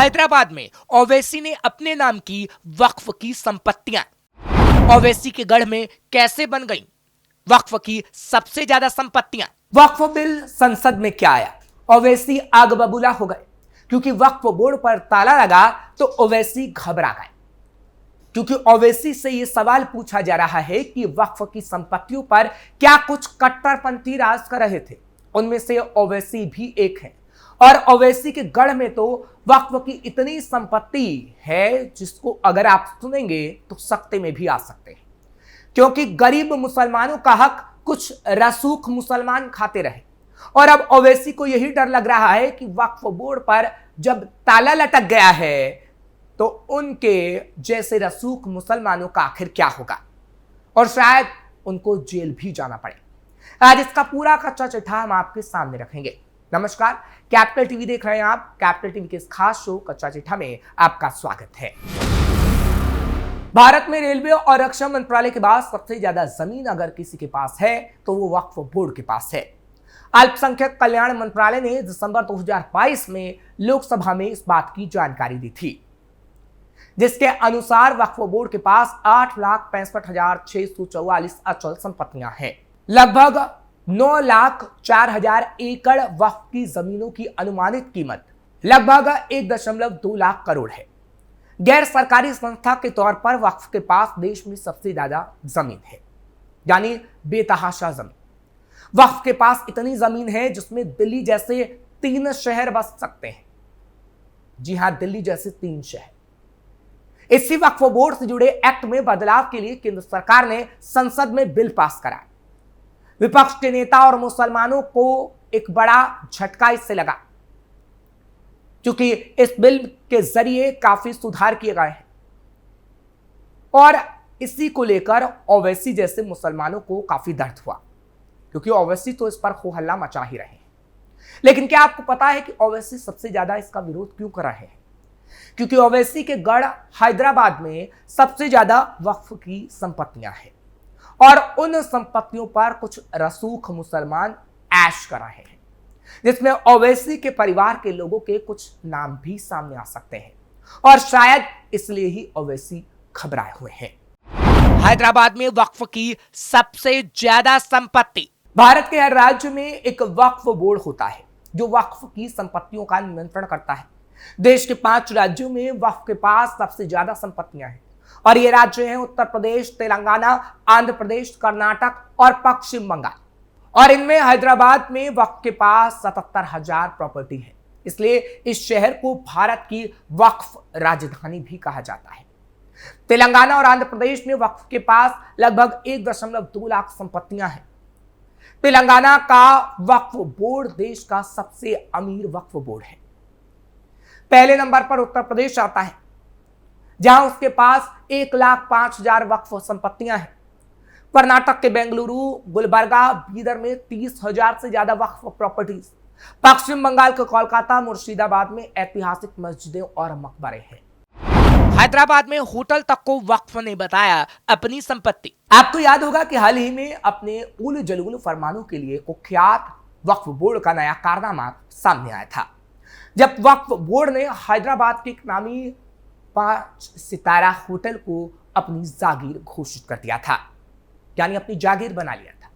हैदराबाद में ओवैसी ने अपने नाम की वक्फ की संपत्तियां ओवैसी के गढ़ में कैसे बन गईं? वक्फ की सबसे ज्यादा संपत्तियां। वक्फ बिल संसद में क्या आया? ओवैसी आग बबूला हो गए क्योंकि वक्फ बोर्ड पर ताला लगा तो ओवैसी घबरा गए, क्योंकि ओवैसी से यह सवाल पूछा जा रहा है कि वक्फ की संपत्तियों पर क्या कुछ कट्टरपंथी राज कर रहे थे। उनमें से ओवैसी भी एक है और ओवैसी के गढ़ में तो वक्फ की इतनी संपत्ति है जिसको अगर आप सुनेंगे तो सकते में भी आ सकते हैं, क्योंकि गरीब मुसलमानों का हक कुछ रसूख मुसलमान खाते रहे। और अब ओवैसी को यही डर लग रहा है कि वक्फ बोर्ड पर जब ताला लटक गया है तो उनके जैसे रसूख मुसलमानों का आखिर क्या होगा, और शायद उनको जेल भी जाना पड़े। आज इसका पूरा कच्चा चिट्ठा हम आपके सामने रखेंगे। नमस्कार, कैपिटल टीवी देख रहे हैं आप। कैपिटल टीवी के इस खास शो कच्चा चिट्ठा में आपका स्वागत है। भारत में रेलवे और रक्षा मंत्रालय के बाद सबसे ज्यादा जमीन अगर किसी के पास है तो वो वक्फ बोर्ड के पास है। अल्पसंख्यक कल्याण मंत्रालय ने दिसंबर 2022 में लोकसभा में इस बात की जानकारी दी थी, जिसके अनुसार वक्फ बोर्ड के पास 8,65,644 अचल संपत्तियां हैं। लगभग 9,04,000 एकड़ वक्फ की जमीनों की अनुमानित कीमत लगभग 1.2 लाख करोड़ है। गैर सरकारी संस्था के तौर पर वक्फ के पास देश में सबसे ज्यादा जमीन है, यानी बेतहाशा जमीन। वक्फ के पास इतनी जमीन है जिसमें दिल्ली जैसे 3 शहर बस सकते हैं। जी हां, दिल्ली जैसे 3 शहर। इसी वक्फ बोर्ड से जुड़े एक्ट में बदलाव के लिए केंद्र सरकार ने संसद में बिल पास कराया। विपक्ष के नेता और मुसलमानों को एक बड़ा झटका इससे लगा, क्योंकि इस बिल के जरिए काफी सुधार किए गए हैं और इसी को लेकर ओवैसी जैसे मुसलमानों को काफी दर्द हुआ, क्योंकि ओवैसी तो इस पर हो हल्ला मचा ही रहे हैं। लेकिन क्या आपको पता है कि ओवैसी सबसे ज्यादा इसका विरोध क्यों कर रहे हैं? क्योंकि ओवैसी के गढ़ हैदराबाद में सबसे ज्यादा वक्फ की संपत्तियां हैं और उन संपत्तियों पर कुछ रसूख मुसलमान ऐश कर रहे हैं, जिसमें ओवैसी के परिवार के लोगों के कुछ नाम भी सामने आ सकते हैं और शायद इसलिए ही ओवैसी घबराए हुए हैं। हैदराबाद में वक्फ की सबसे ज्यादा संपत्ति। भारत के हर राज्य में एक वक्फ बोर्ड होता है जो वक्फ की संपत्तियों का नियंत्रण करता है। देश के 5 राज्यों में वक्फ के पास सबसे ज्यादा संपत्तियां हैं और ये राज्य हैं उत्तर प्रदेश, तेलंगाना, आंध्र प्रदेश, कर्नाटक और पश्चिम बंगाल। और इनमें हैदराबाद में वक्फ के पास 77,000 प्रॉपर्टी है, इसलिए इस शहर को भारत की वक्फ राजधानी भी कहा जाता है। तेलंगाना और आंध्र प्रदेश में वक्फ के पास लगभग 1.2 लाख संपत्तियां हैं। तेलंगाना का वक्फ बोर्ड देश का सबसे अमीर वक्फ बोर्ड है। पहले नंबर पर उत्तर प्रदेश आता है, जहां उसके पास 1,05,000 वक्फ संपत्तियां हैं। कर्नाटक के बेंगलुरु, गुलबर्गा, बीदर में 30,000 से ज्यादा वक्फ प्रॉपर्टीज। पश्चिम बंगाल के कोलकाता, मुर्शिदाबाद में ऐतिहासिक मस्जिदें और मकबरे हैं। हैदराबाद में होटल तक को वक्फ ने बताया अपनी संपत्ति। आपको याद होगा कि हाल ही में अपने उल जलूल फरमानों के लिए कुख्यात वक्फ बोर्ड का नया कारनामा सामने आया था, जब वक्फ बोर्ड ने हैदराबाद के एक नामी 5 सितारा होटल को अपनी जागीर घोषित कर दिया था, यानी अपनी जागीर बना लिया था।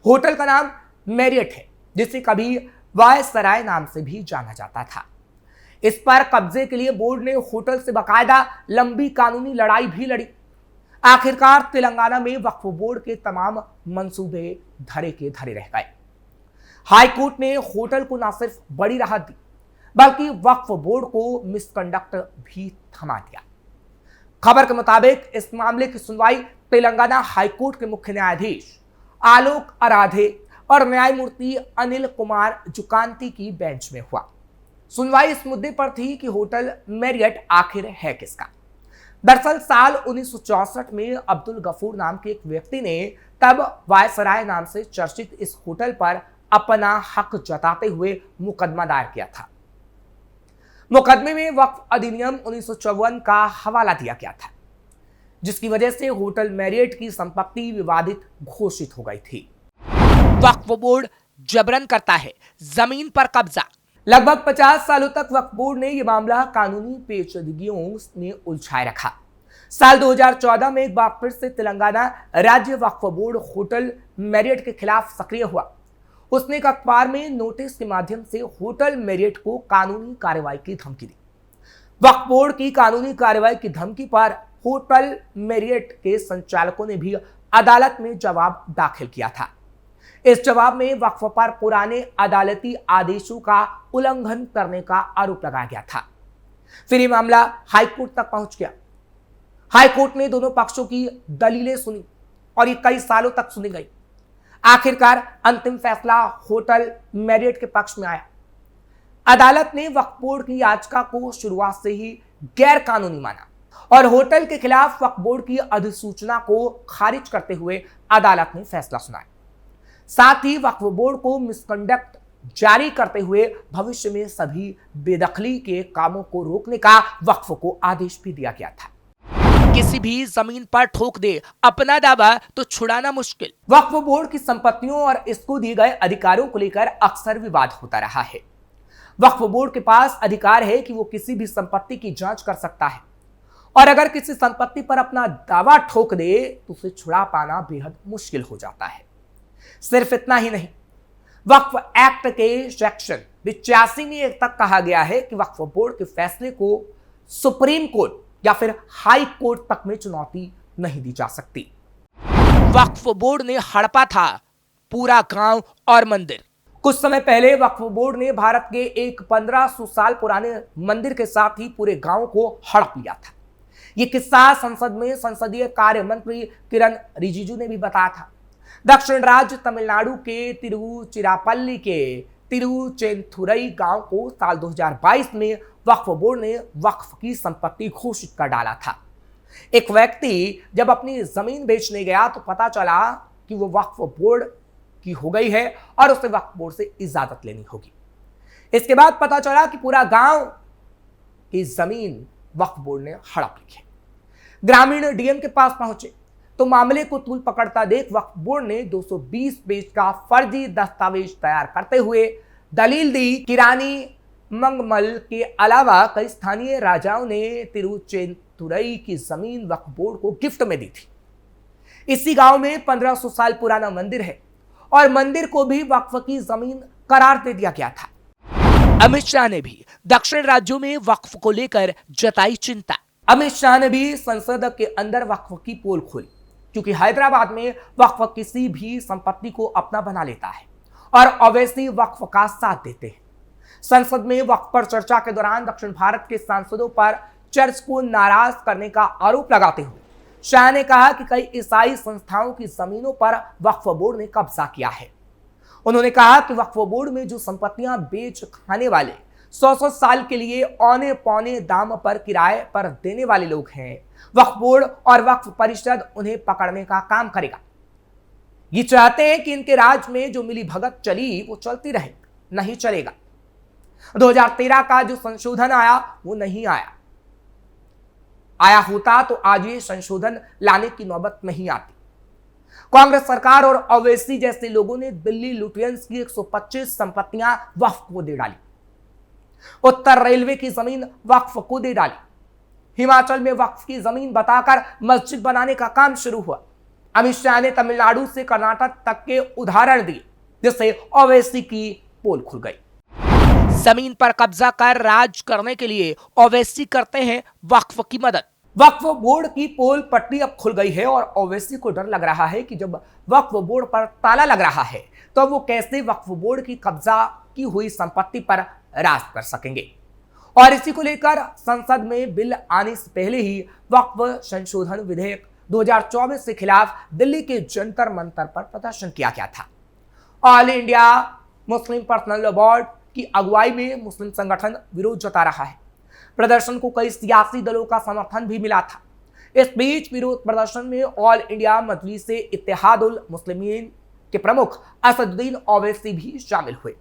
होटल का नाम मैरियट है, जिसे कभी वायसराय नाम से भी जाना जाता था। इस पर कब्जे के लिए बोर्ड ने होटल से बाकायदा लंबी कानूनी लड़ाई भी लड़ी। आखिरकार तेलंगाना में वक्फ बोर्ड के तमाम मंसूबे धरे के धरे रह गए। हाईकोर्ट ने होटल को न सिर्फ बड़ी राहत दी, बल्कि वक्फ बोर्ड को मिसकंडक्ट भी थमा दिया। खबर के मुताबिक इस मामले की सुनवाई तेलंगाना हाईकोर्ट के मुख्य न्यायाधीश आलोक आराधे और न्यायमूर्ति अनिल कुमार जुकांती की बेंच में हुआ। सुनवाई इस मुद्दे पर थी कि होटल मैरियट आखिर है किसका। दरअसल साल 1964 में अब्दुल गफूर नाम के एक व्यक्ति ने तब वायसराय नाम से चर्चित इस होटल पर अपना हक जताते हुए मुकदमा दायर किया था। मुकदमे में वक्फ अधिनियम 1954 का हवाला दिया गया था, जिसकी वजह से होटल मैरियट की संपत्ति विवादित घोषित हो गई थी। वक्फ बोर्ड जबरन करता है जमीन पर कब्जा। लगभग 50 सालों तक वक्फ बोर्ड ने यह मामला कानूनी पेचीदगियों में उलझाए रखा। साल 2014 में एक बार फिर से तेलंगाना राज्य वक्फ बोर्ड होटल मैरियट के खिलाफ सक्रिय हुआ। उसने एक अखबार में नोटिस के माध्यम से होटल मैरियट को कानूनी कार्रवाई की धमकी दी। वक्फ बोर्ड की कानूनी कार्रवाई की धमकी पर होटल मैरियट के संचालकों ने भी अदालत में जवाब दाखिल किया था। इस जवाब में वक्फ पर पुराने अदालती आदेशों का उल्लंघन करने का आरोप लगाया गया था। फिर यह मामला हाईकोर्ट तक पहुंच गया। हाईकोर्ट ने दोनों पक्षों की दलीलें सुनी और ये कई सालों तक सुनी गई। आखिरकार अंतिम फैसला होटल मैरियट के पक्ष में आया। अदालत ने वक्फ बोर्ड की याचिका को शुरुआत से ही गैर कानूनी माना और होटल के खिलाफ वक्फ बोर्ड की अधिसूचना को खारिज करते हुए अदालत ने फैसला सुनाया। साथ ही वक्फ बोर्ड को मिसकंडक्ट जारी करते हुए भविष्य में सभी बेदखली के कामों को रोकने का वक्फ को आदेश भी दिया गया था। किसी भी जमीन पर ठोक दे अपना दावा तो छुड़ाना मुश्किल। वक्फ बोर्ड की संपत्तियों और इसको दिए गए अधिकारों को लेकर अक्सर विवाद होता रहा है। वक्फ बोर्ड के पास अधिकार है कि वो किसी भी संपत्ति की जांच कर सकता है और अगर किसी संपत्ति पर अपना दावा ठोक दे तो उसे छुड़ा पाना बेहद मुश्किल हो जाता है। सिर्फ इतना ही नहीं, वक्फ एक्ट के सेक्शन 85 में एक तक कहा गया है कि वक्फ बोर्ड के फैसले को सुप्रीम कोर्ट या फिर हाई कोर्ट तक में चुनौती नहीं दी जा सकती। वक्फ बोर्ड ने हड़पा था पूरा गांव और मंदिर। कुछ समय पहले वक्फ बोर्ड ने भारत के एक 1500 साल पुराने मंदिर के साथ ही पूरे गांव को हड़प लिया था। यह किस्सा संसद में संसदीय कार्य मंत्री किरण रिजिजू ने भी बताया था। दक्षिण राज्य तमिलनाडु के तिरुचिरापल्ली के तिरुचेंथुरई गांव को साल 2022 में वक्फ बोर्ड ने वक्फ की संपत्ति घोषित कर डाला था। एक व्यक्ति जब अपनी जमीन बेचने गया तो पता चला कि वो वक्फ बोर्ड की हो गई है और उसे वक्फ बोर्ड से इजाजत लेनी होगी। इसके बाद पता चला कि पूरा गांव की जमीन वक्फ बोर्ड ने हड़प ली है। ग्रामीण डीएम के पास पहुंचे तो मामले को तूल पकड़ता देख वक्फ बोर्ड ने 220 पेज का फर्जी दस्तावेज तैयार करते हुए दलील दी कि रानी मंगमल के अलावा कई स्थानीय राजाओं ने तिरुचेंतुरई की जमीन वक्फ बोर्ड को गिफ्ट में दी थी। इसी गांव में 1500 साल पुराना मंदिर है और मंदिर को भी वक्फ की जमीन करार दे दिया गया था। अमित शाह ने भी दक्षिण राज्यों में वक्फ को लेकर जताई चिंता। अमित शाह ने भी संसद के अंदर वक्फ की पोल खोली क्योंकि हैदराबाद में वक्फ किसी भी संपत्ति को अपना बना लेता है और अवैसी वक्फ का साथ देते हैं। संसद में वक्फ पर चर्चा के दौरान दक्षिण भारत के सांसदों पर चर्च को नाराज करने का आरोप लगाते हुए शाह ने कहा कि कई ईसाई संस्थाओं की जमीनों पर वक्फ बोर्ड ने कब्जा किया है। उन्होंने कहा कि वक्फ बोर्ड में जो संपत्तियां बेच खाने वाले 100 साल के लिए औने पौने दाम पर किराए पर देने वाले लोग हैं, वक्फ बोर्ड और वक्फ परिषद उन्हें पकड़ने का काम करेगा। ये चाहते हैं कि इनके राज में जो मिली भगत चली वो चलती रहे, नहीं चलेगा। 2013 का जो संशोधन आया वो नहीं आया होता तो आज ये संशोधन लाने की नौबत नहीं आती। कांग्रेस सरकार और ओवैसी जैसे लोगों ने दिल्ली लुटियंस की 125 संपत्तियां वक्फ को दे डाली। उत्तर रेलवे की जमीन वक्फ को दे डाली। हिमाचल में वक्फ की जमीन बताकर मस्जिद बनाने का काम शुरू हुआ। अमित शाह ने तमिलनाडु से कर्नाटक तक के उदाहरण दिए जिससे ओवैसी की पोल खुल गई। जमीन पर कब्जा कर राज करने के लिए ओवैसी करते हैं वक्फ की मदद। वक्फ बोर्ड की पोल पट्टी अब खुल गई है और ओवैसी को डर लग रहा है कि जब वक्फ बोर्ड पर ताला लग रहा है तो वो कैसे वक्फ बोर्ड की कब्जा की हुई संपत्ति पर राज कर सकेंगे। और इसी को लेकर संसद में बिल आने से पहले ही वक्फ संशोधन विधेयक 2024 के खिलाफ दिल्ली के जंतर मंतर पर प्रदर्शन किया गया था। All India Muslim personal law board की अगुवाई में मुस्लिम संगठन विरोध जता रहा है। प्रदर्शन को कई सियासी दलों का समर्थन भी मिला था। इस बीच विरोध प्रदर्शन में ऑल इंडिया मजलिस इत्तेहादुल मुस्लिमीन के प्रमुख असदुद्दीन ओवैसी भी शामिल हुए।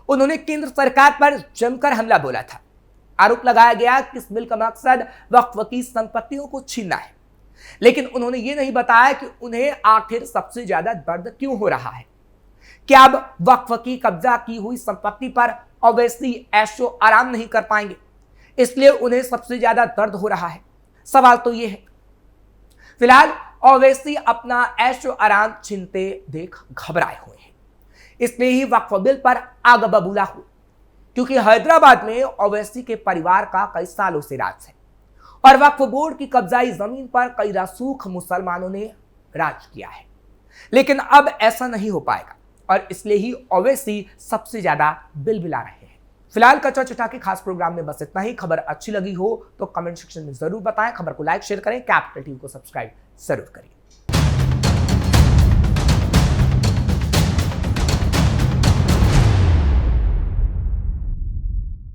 उन्होंने केंद्र सरकार पर जमकर हमला बोला था। आरोप लगाया गया कि इस बिल का मकसद वक्फ की संपत्तियों को छीनना है, लेकिन उन्होंने ये नहीं बताया कि उन्हें आखिर सबसे ज्यादा दर्द क्यों हो रहा है। क्या अब वक्फ की कब्जा की हुई संपत्ति पर ओवैसी ऐशो आराम नहीं कर पाएंगे, इसलिए उन्हें सबसे ज्यादा दर्द हो रहा है। सवाल तो यह है, फिलहाल ओवैसी अपना ऐशो आराम छीनते देख घबराए हुए हैं, इसलिए ही वक्फ बिल पर आग बबूला हुआ, क्योंकि हैदराबाद में ओवैसी के परिवार का कई सालों से राज है और वक्फ बोर्ड की कब्जाई जमीन पर कई रसूख मुसलमानों ने राज किया है। लेकिन अब ऐसा नहीं हो पाएगा और इसलिए ही ओवैसी सबसे ज्यादा बिलबिला रहे हैं। फिलहाल कच्चा चिट्ठा के खास प्रोग्राम में बस इतना ही। खबर अच्छी लगी हो तो कमेंट सेक्शन में जरूर बताएं। खबर को लाइक शेयर करें, कैपिटल टीवी को सब्सक्राइब जरूर करें।